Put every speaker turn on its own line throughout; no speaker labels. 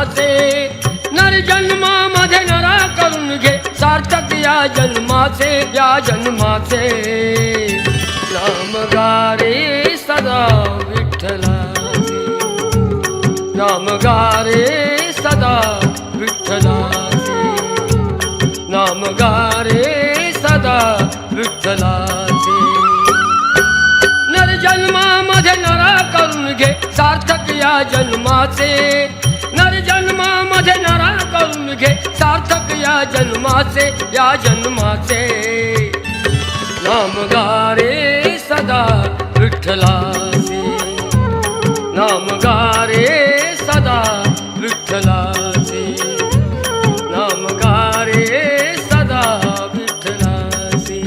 जन्माचे नर जन्मामध्ये नरा करून घे सार्थक या जन्माचे या जन्माचे नाम गारे सदा विठ्ठलाचे नाम गारे सदा विठ्ठलाचे नाम गारे सदा विठ्ठलाचे नर जन्मामध्ये नरा करून घे सार्थक या जन्माचे नर जन्मामध्ये नरा करून घे सार्थक या जन्माचे या जन्माचे नाम गारे सदा विठ्ठलाचे नाम गारे सदा विठ्ठलाचे नाम गारे सदा विठ्ठलाचे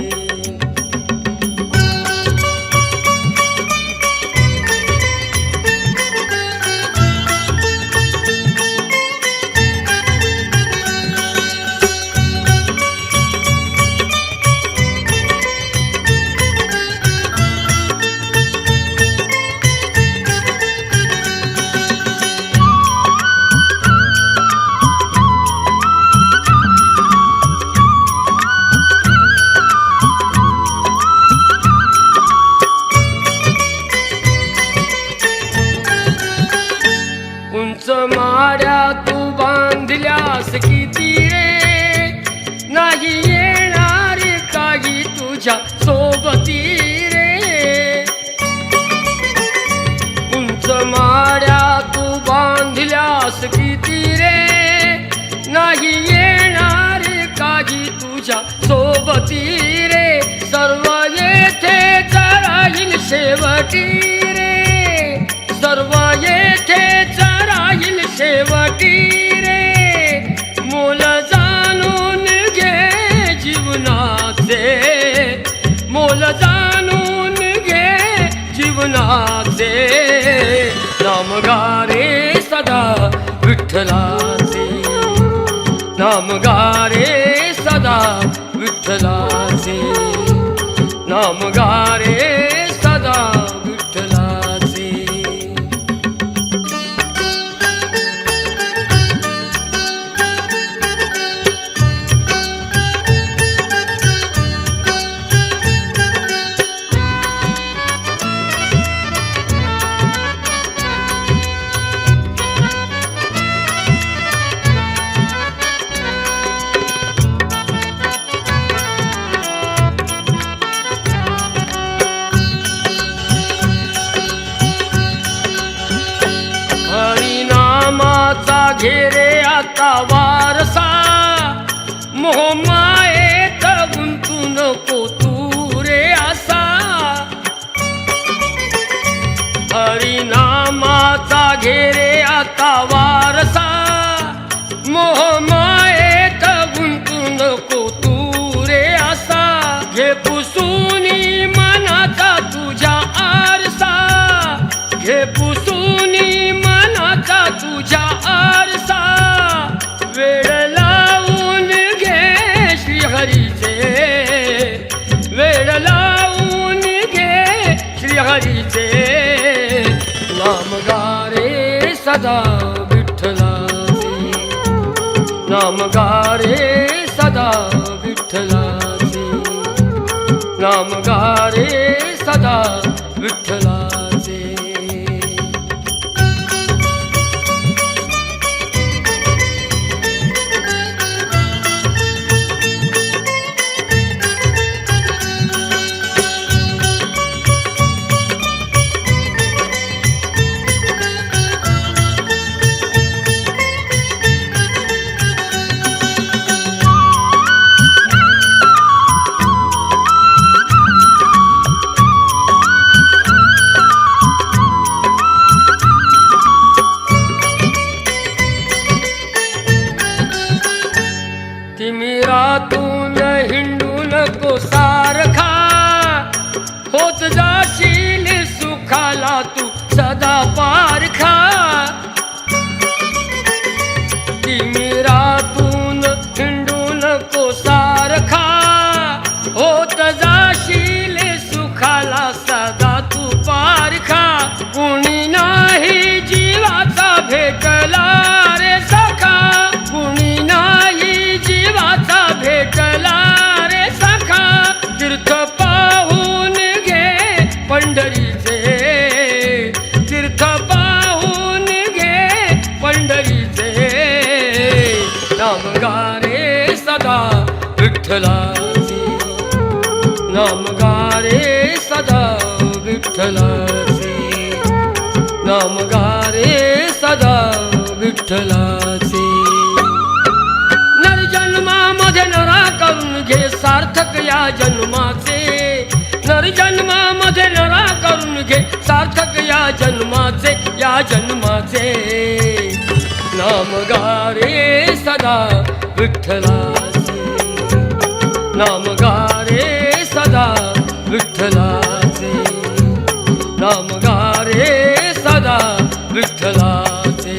माड्या तू बांधल्यास किती रे नाही येणार काही तुझ्या सोबती रे उंच माड्या तू बांधल्यास किती रे नाही येणार काही तुझ्या सोबती रे सर्व येथेच राहील शेवटी रे सर्व येथेच राहील शेवटी रे मोल जाणून घे जीवनाचे मोल जाणून घे जीवनाचे नाम गारे सदा विठ्ठलाचे नाम गारे सदा विठ्ठलाचे नाम गारे सदा विठ्ठलाचे घेरे आता वारसा मोह मायेत गुंतू नको तू रे असा हरिनामाचा घेरे आता वारसा मोह मायेत गुंतू नको तू रे असा घे पुसूनी मनाचा तुझ्या आरसा घे पुसूनी मनाचा तुझ्या आरसा वेळ लावून घे श्रीहरीचे वेळ लावून घे श्रीहरीचे नाम गारे सदा विठ्ठलाचे नाम गारे सदा विठ्ठलाचे नाम गारे सदा विठ्ठलाचे तिमिरातून हिंडू नको सारखा होत जाशील सुखाला तू सदा पारखा तिमिरातून हिंडू नको सारखा होत जाशील सुखाला सदा तू पारखा कुणी नाही जीवाचा भेटला रे विठ्ठलाचे नाम गारे सदा विठ्ठलाचे नाम गारे सदा विठ्ठलाचे नरजन्मामध्ये नरा करून घे सार्थक या जन्माचे नरजन्मामध्ये नरा करून घे सार्थक या जन्माचे नाम गारे सदा विठ्ठलाचे नाम गारे सदा विठ्ठलाचे नाम गारे सदा विठ्ठलाचे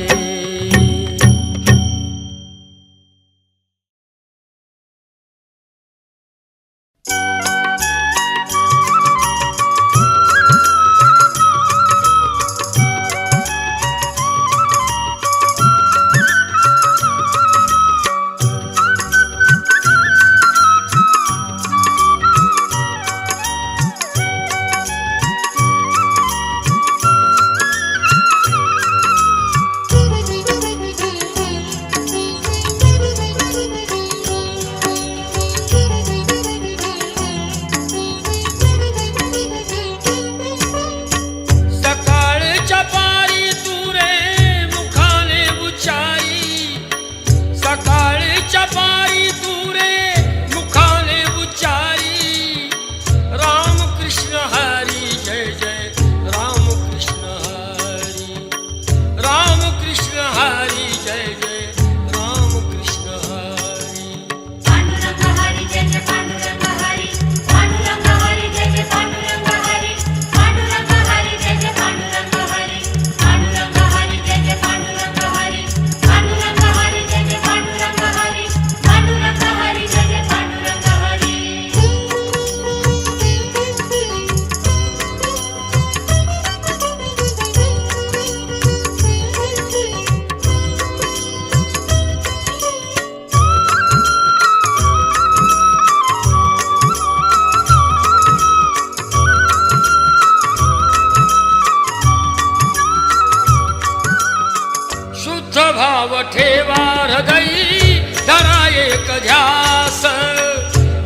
भाव ठेवा हृदयी धरा एक ध्यास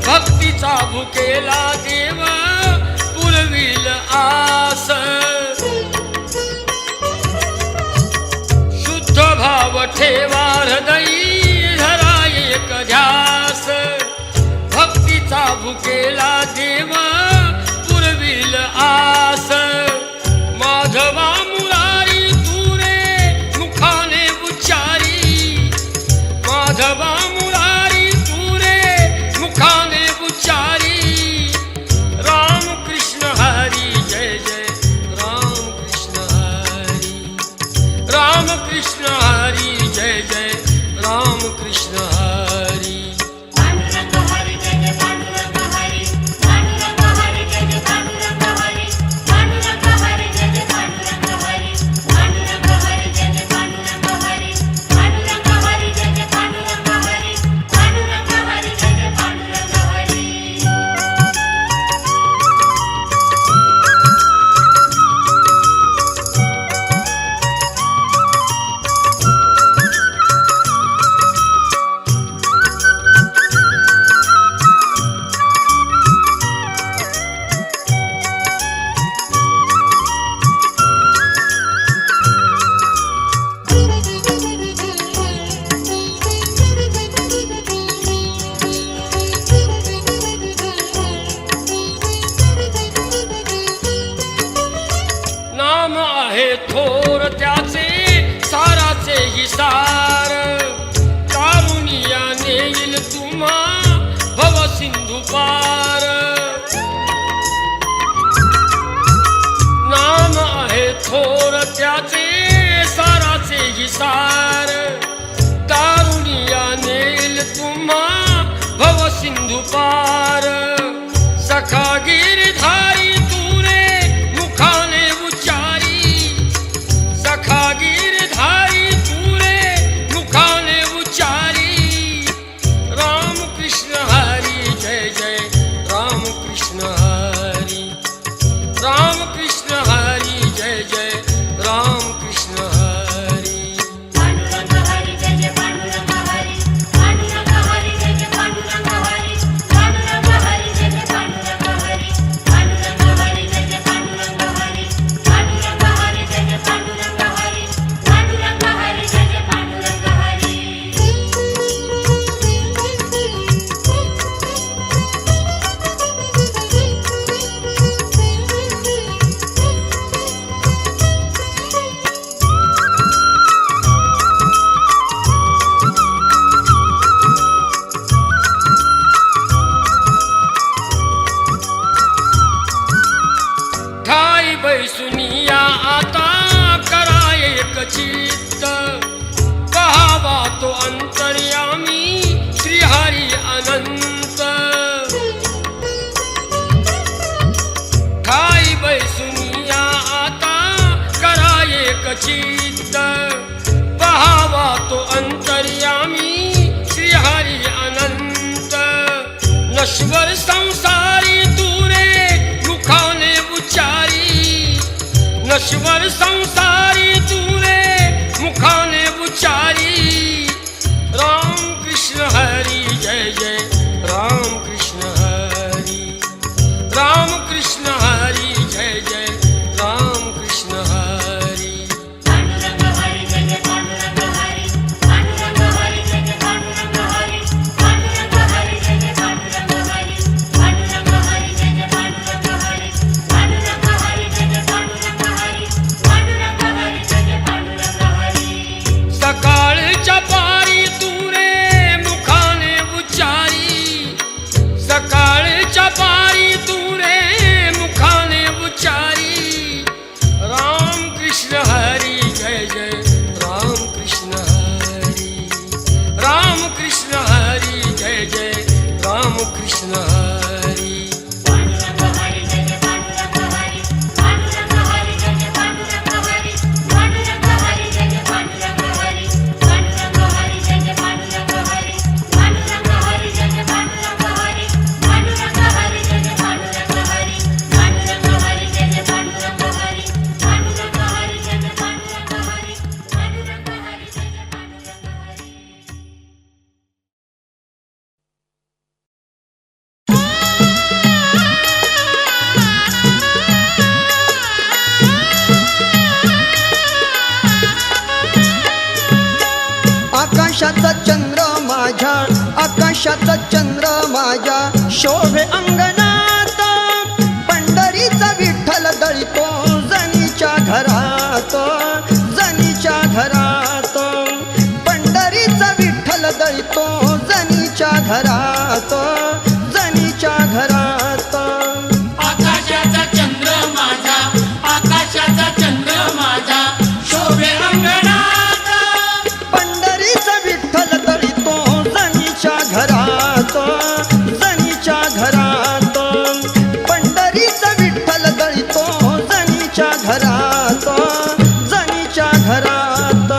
भक्तीचा भुकेला देवा पुरविल आस शुद्ध भाव ठेवा हृदयी धरा एक ध्यास भक्तीचा भुकेला देवा पुरविल आस माधवा माधवा मुरारी तूरे मुखाने उच्चारी राम कृष्ण हरी जय जय राम कृष्ण हरी राम कृष्ण हरी जय जय राम कृष्ण हरी
पांडुरंग हरी जय जय पांडुरंग हरी पांडुरंग हरी जय जय पांडुरंग हरी पांडुरंग हरी जय जय पांडुरंग हरी पांडुरंग हरी जय जय पांडुरंग हरी पांडुरंग हरी जय जय पांडुरंग हरी पांडुरंग हरी जय जय पांडुरंग हरी
नाम आहे थोर त्याचे साराचे ही सार कारुणिया नेईल तुम्हा भव सिंधू पार नाम आहे थोर त्याचे साराचे ही सार कारुणिया नेईल तुम्हा भव सिंधू पार सखा गिरधारी तूरे मुखाने उच्चारी सखा गिरधारी तूरे मुखाने उच्चारी राम कृष्ण हरी जय जय राम कृष्ण हरी राम कृष्ण हरी जय जय राम कृष्ण हरी
पांडुरंग हरी जय जय पांडुरंग हरी पांडुरंग हरी जय जय पांडुरंग हरी
नश्वर संसारी तुरे मुखाने उच्चारी, नश्वर संसारी तुरे मुखाने उच्चारी। राम कृष्ण हरी जय जय राम कृष्ण हरी, राम कृष्ण हरी जय जय राम कृष्ण हरी।
पांडुरंग हरी जय जय पांडुरंग हरी, पांडुरंग हरी जय जय पांडुरंग हरी, पांडुरंग हरी जय जय पांडुरंग हरी, पांडुरंग हरी जय जय पांडुरंग हरी, पांडुरंग हरी जय जय पांडुरंग हरी, पांडुरंग हरी जय जय पांडुरंग हरी।
सकाळच्या पारी तुरे मुखाने उच्चारी, सकाळच्या पारी तुरे मुखाने उच्चारी। राम कृष्ण हरी जय जय राम कृष्ण हरी, राम कृष्ण हरी जय जय राम कृष्ण हरी।
पांडुरंग हरी जय जय पांडुरंग हरी, पांडुरंग हरी जय जय पांडुरंग हरी, पांडुरंग हरी जय जय पांडुरंग हरी, पांडुरंग हरी जय जय पांडुरंग हरी, पांडुरंग हरी जय जय पांडुरंग हरी, पांडुरंग हरी जय जय पांडुरंग हरी, पांडुरंग हरी जय जय पांडुरंग हरी, पांडुरंग हरी जय जय पांडुरंग हरी, पांडुरंग हरी जय जय पांडुरंग हरी।
आकाशाचा चंद्र माझ्या, आकाशाचा चंद्र माझ्या शोभे अंगणात। पंढरीचा विठ्ठल दळीतो जनीच्या घरात, जनीच्या घरात। पंढरीचा विठ्ठल दळीतो जनीच्या घरात, जनीच्या घरात।
आकाशाचा चंद्र माझा, आकाशाचा चंद्र माझा शोभे अंगणात।
पंढरीचा विठ्ठल दळीतो जनीच्या घरात, जनीच्या घरात। पंढरीचा विठ्ठल दळीतो जनीच्या घरात, जनीच्या घरात।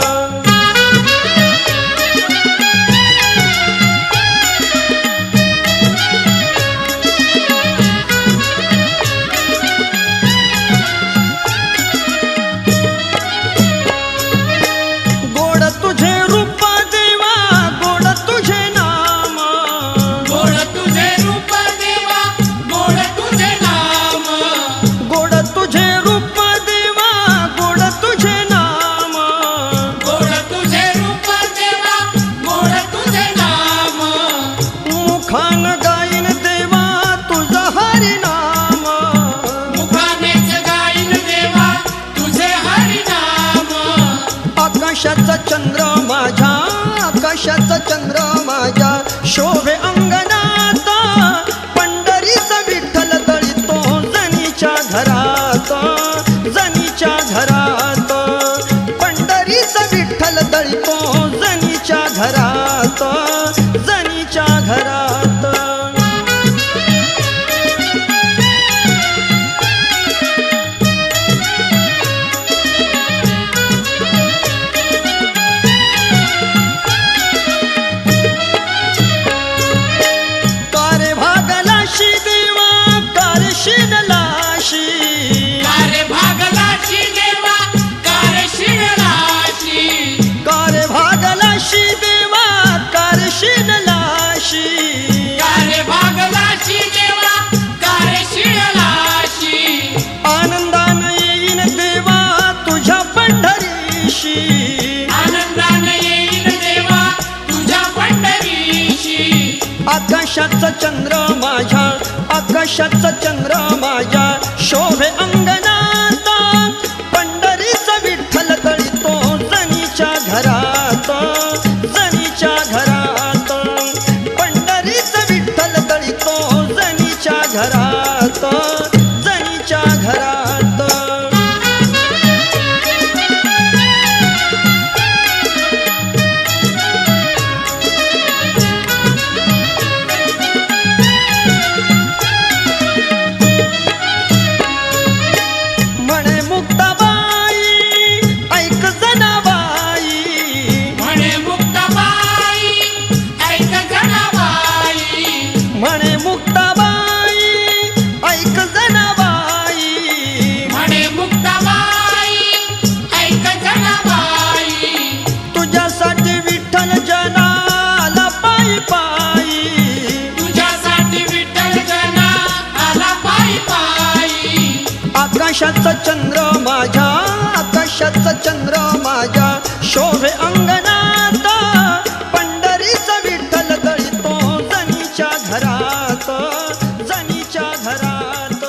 गोड तुझे रूप देवा, गोड तुझे नाम।
गोड तुझे रूप देवा, गोड तुझे नाम।
गोड तुझे रूप देवा, गोड तुझे नाम।
गोड तुझे रूप देवा, गोड तुझे नाम।
मुखान गाईन देवा तुझा हरी नाम।
मुखानेच गाईन देवा तुझे हरी नाम।
आकाशाचा चंद्र माझ्या, आकाशाचा चंद्र माझ्या शोभे अंगणात। पंढरीचा विठ्ठल दळीतो जनीच्या घरात, जनीच्या घरात। पंढरीचा विठ्ठल दळीतो जनीच्या घरात, जनीच्या घरात। कारे भागलाशी देवा, कारे शिडलाशी।
कारे भागलाशी देवा, कारे शिरलाशी।
कारे भागलाशी देवा, कारे शिडलाशी।
कारे भागलाशी देवा, कारे शिरलाशी।
आनंदान येईन देवा तुझ्या पंढरीशी।
आनंदाने येईन देवा तुझ्या पंढरीशी।
आकाशाचा चंद्र माझ्या, आकाशाचा चंद्र माझ्या शोभे अंगणात। पंढरीचा विठ्ठल दळीतो जनीच्या घरात, जनीच्या घरात। पंढरीचा विठ्ठल दळीतो जनीच्या घरात, जनीच्या घरात। म्हणे मुक्ताबाई ऐक जनाबाई।
म्हणे मुक्ताबाई ऐक जनाबाई।
म्हणे मुक्ताबाई ऐक जनाबाई,
म्हणे मुक्ताबाई ऐक जनाबाई,
तुझ्यासाठी विठ्ठल जनाला पायी पायी,
तुझ्यासाठी विठ्ठल जना आला पायी पायी.
आकाशाचा चंद्र माझ्या, आकाशाचा चंद्र माझ्या शोभे अंगणात, पंढरीचा विठ्ठल दळीतो जनीच्या घरात, जनीच्या घरात,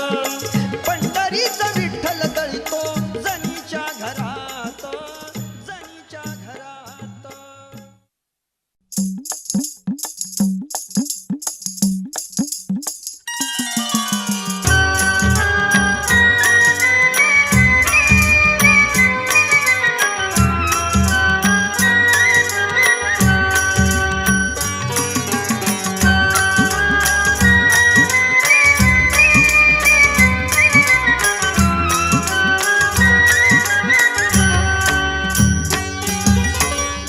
पंढरीचा विठ्ठल दळीतो जनीच्या घरात, जनीच्या घरात.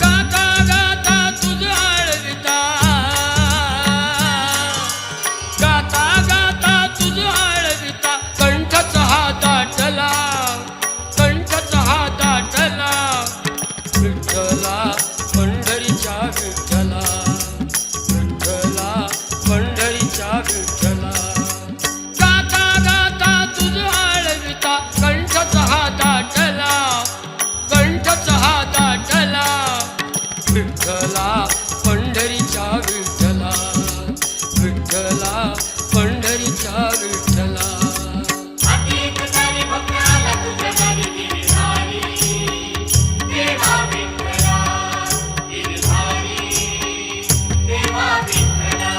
गाता गाता तुझ आळविता, गाता गाता तुझ आळविता, कंठच हा दाटला, कंठच हा दाटला, विठ्ठला पंढरीच्या विठ्ठला, विठ्ठला पंढरीच्या विठ्ठला. गाता गाता तुझ आळविता, कंठच हा दाटला, कंठच हा दाटला, विठ्ठला पंढरीच्या विठ्ठला, विठ्ठला पंढरीच्या विठ्ठला.
अतीत सारी भक्ताला तुझ्या दारी गिरधारी, देवा विठ्ठला, गिरधारी, देवा विठ्ठला.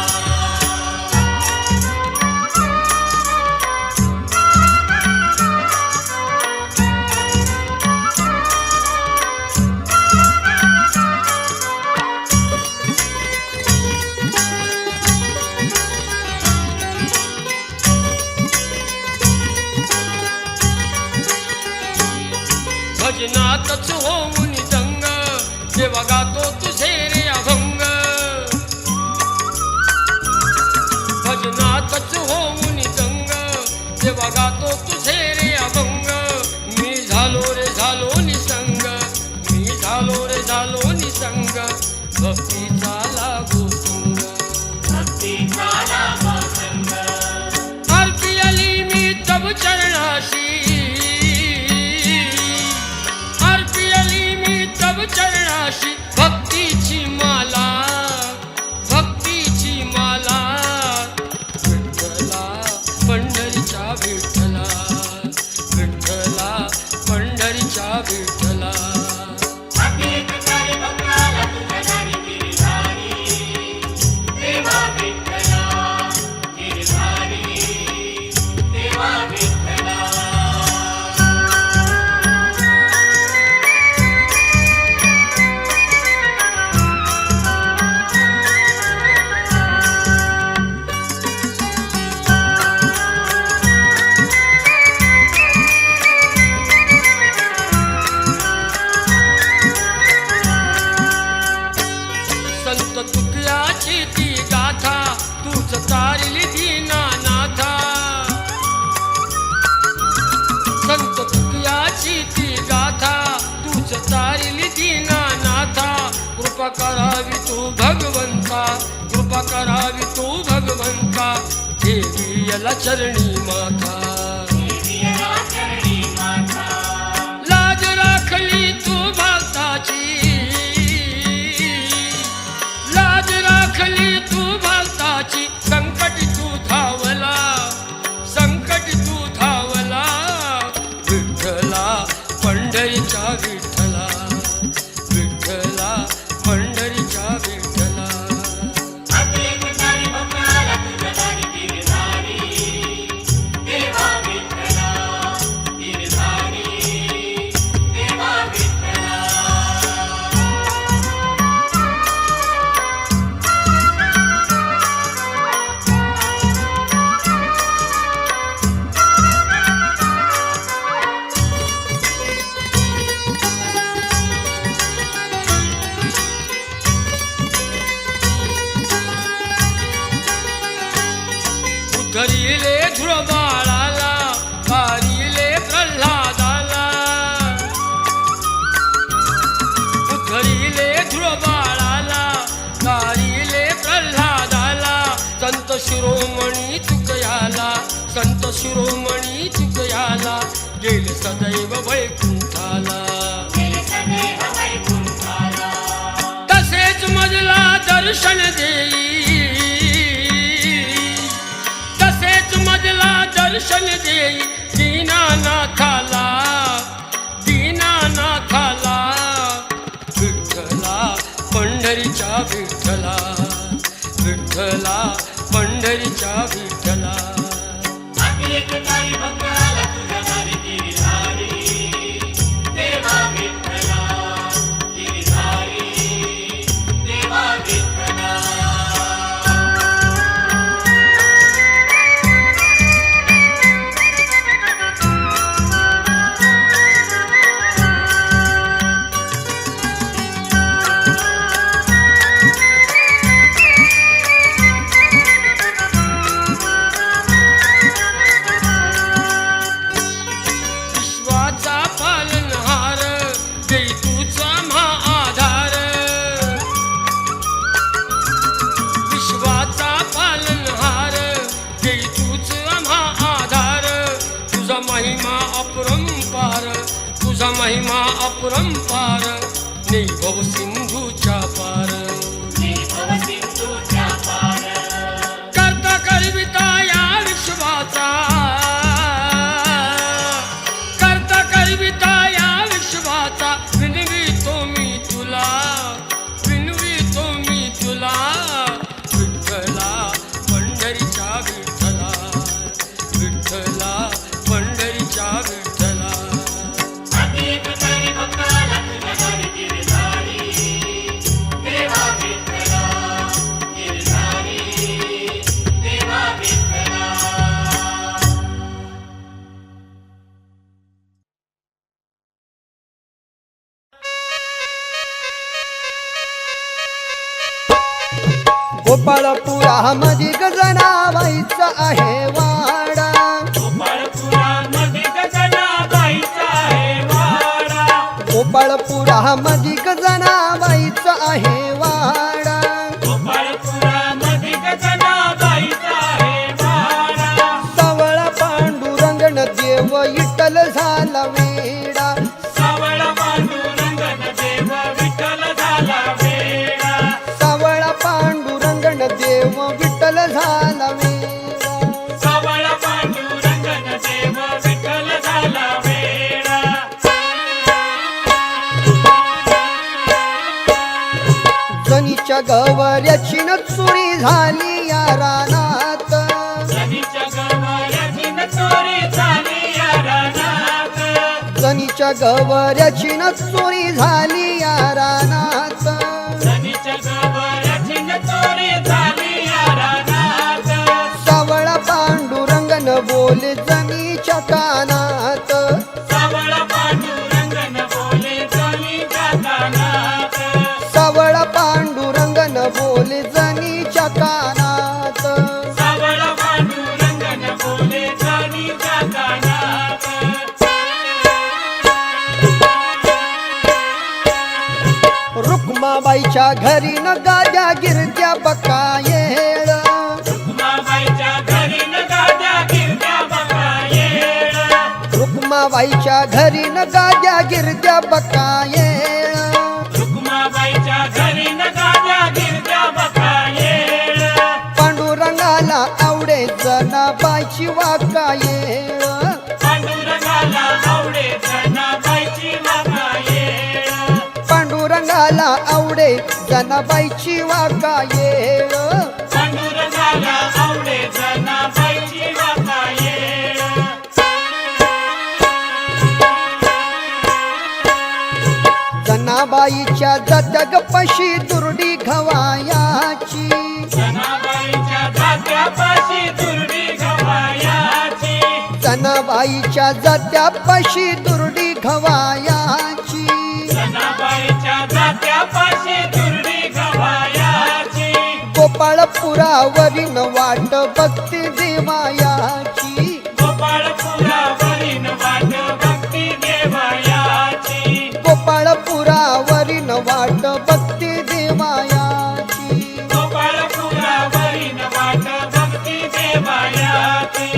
भजनातच होऊन दंग, जेव्हा गातो तुझे रे अभंग, भजनातच होऊन दंग, जेव्हा गातो तुझे रे अभंग. मी झालो रे झालो निसंग, मी झालो रे झालो निसंग, भक्तीचा लागो संग.
भक्तीचा लाभो संग,
आरती आली मी तब चरणाशी, आरती आली मी तब चरणाशी, भक्तीची माला, भक्तीची माला, विठ्ठला पंढरीच्या विठ्ठला, विठ्ठला पंढरीच्या विठ्ठला.
अतीत सारी भक्ताला तुझ्या दारी गिरधारी, देवा विठ्ठला, गिरधारी, देवा विठ्ठला.
संत तुकयाची ती गाथा, तूच तारिली दीनानाथा, संत तुकयाची ती गाथा, तूच तारिली दीनानाथा. कृपा करावी तू भगवंता, कृपा करावी तू भगवंता, देवी याला चरणी माथा.
देवीला चरणी माता,
लाज राखली तू भक्ताची, लाज राखली तू भक्ताची, संकट तू धावला, संकट तू धावला, विठ्ठला पंढरीच्या विठ्ठला, विठ्ठला पंढरीच्या विठ्ठला.
अतीत सारी भक्ताला तुझ्या दारी गिरधारी, देवा
उतरिले धुळ बाळाला तारिले प्रल्हादाला उतरिले धुळ बाळाला तारिले प्रल्हादाला संत शिरोमणी तुकयाला संत शिरोमणी तुकयाला गेले सदैव वैकुंठाला तसेच मजला दर्शन देई तसेच मजला दर्शन देई दीनानाथाला दीनानाथाला विठ्ठला पंढरीच्या विठ्ठला विठ्ठला पंढरीच्या विठ्ठला तुझा महिमा अपरंपार निभव सिंधूच्या पार करता करविता या विश्वाचा करता करविता या विश्वाचा विनवितो मी तुला विनवितो मी तुला विठ्ठला पंढरीच्या विठ्ठला विठ्ठला पंढरीच्या विठ्ठला
गोपाळपुरामध्ये गजनाबाईचा आहे वाडा
गोपाळपुरामध्ये गजनाबाईचा आहे वाडा
गोपाळपुरामध्ये गजनाबाईचा आहे वाडा
गोपाळपुरामध्ये गजनाबाईचा आहे वाडा
सावळा पांडुरंगण देव विठ्ठल झाला वेडा
सावळा पांडुरंगण देव विठ्ठल झाला वेडा
सावळा पांडुरंगण देव विठ्ठल झाला वेडा
सावळा पांडुरंगण देव विठ्ठल झाला वेडा
जनीच्या गवऱ्याची न चोरी झाली या रानात
जनीच्या गवाऱ्याची न चोरी झाली या रानात
जनीच्या गवऱ्याची न चोरी झाली या रानात
जनीच्या गवाऱ्याची न चोरी झाली या रानात
सावळा पांडुरंगन बोले जनीच्या कानात
सावळा पांडुरंगन बोले जनीच्या कानात
सावळा पांडुरंगन बोले जनीच्या कानात
सावळा पांडुरंगन बोले जनीच्या कानात
रुक्माबाईच्या घरी न गाद्या गिरत्या बकायेळ
रुक्माबाईच्या घरी न गाद्या गिरत्या बकायेळ
रुक्माबाईच्या घरी न गाद्या गिरत्या बकायेळ
रुक्माबाईच्या घरी न गाद्या गिरत्या बकायेळ
पांडुरंगाला आवडे जनाबाईची वाकायेळ
पांडुरंगाला आवडे जनाबाईची वाकायेळ
पांडुरंगाला आवडे जनाबाईची वाकायेळ
पांडुरंगाला आवडे जनाबाईची वाकायेळ
जनाबाईच्या जात्या गप्पाशी दुर्डी घवायाची
जनाबाईच्या जात्यापाशी दुर्डी घवायाची
जनाबाईच्या जात्यापाशी दुर्डी घवायाची
जनाबाईच्या जात्यापाशी दुर्डी घवायाची
गोपाळपुरावरील वाट बघते देव देवायाची
गोपाळपुरावरील वाट भक्ती देवायाची
गोपाळपुरावरील वाट भक्ती देवायाची
गोपाळपुरावरील वाट भक्ती देवायाची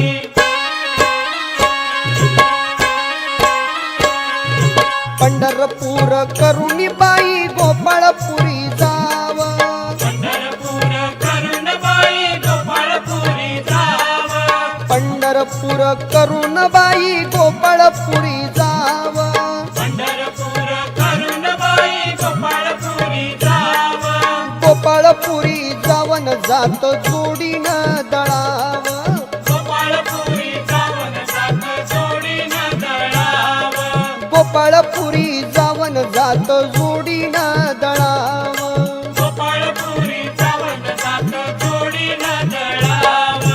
पंढरपूर करुणी बाई गोपाळपुरी जाव
पंढरपूर करून बाई गोपाळपुरी जाव
पंढरपूर करुण बाई गोपाळपुरी जाव
पंढरपूर करून बाई गोपाळपुरी जाव
गोपाळपुरी जावन जात जोडीनं दळाव
गोपाळपुरी जाऊन जात जोडीनं दळाव
गोपाळपुरी जावन जात जोडीनं दळाव
गोपाळपुरी जाऊन जात जोडीनं दळाव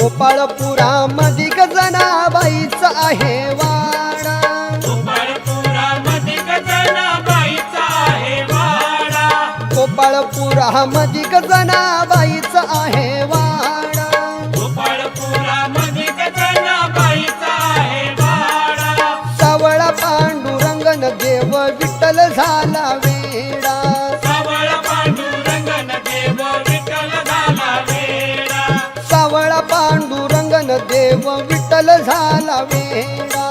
गोपाळपुरामध्ये गजनाबाईचा आहे वाडा
गोपाळपुरामध्ये गजनाबाईचा आहे वाडा
गोपाळपुरामध्ये गजनाबाईचा आहे वाडा
गोपाळपुरामध्ये गजनाबाईचा आहे वाडा
सावळा पांडुरंगन देव विठ्ठल झाला वेडा
सावळ पांडुरंगन देव विठ्ठल झाला वेडा
सावळा पांडुरंगन देव विठ्ठल झाला वेडा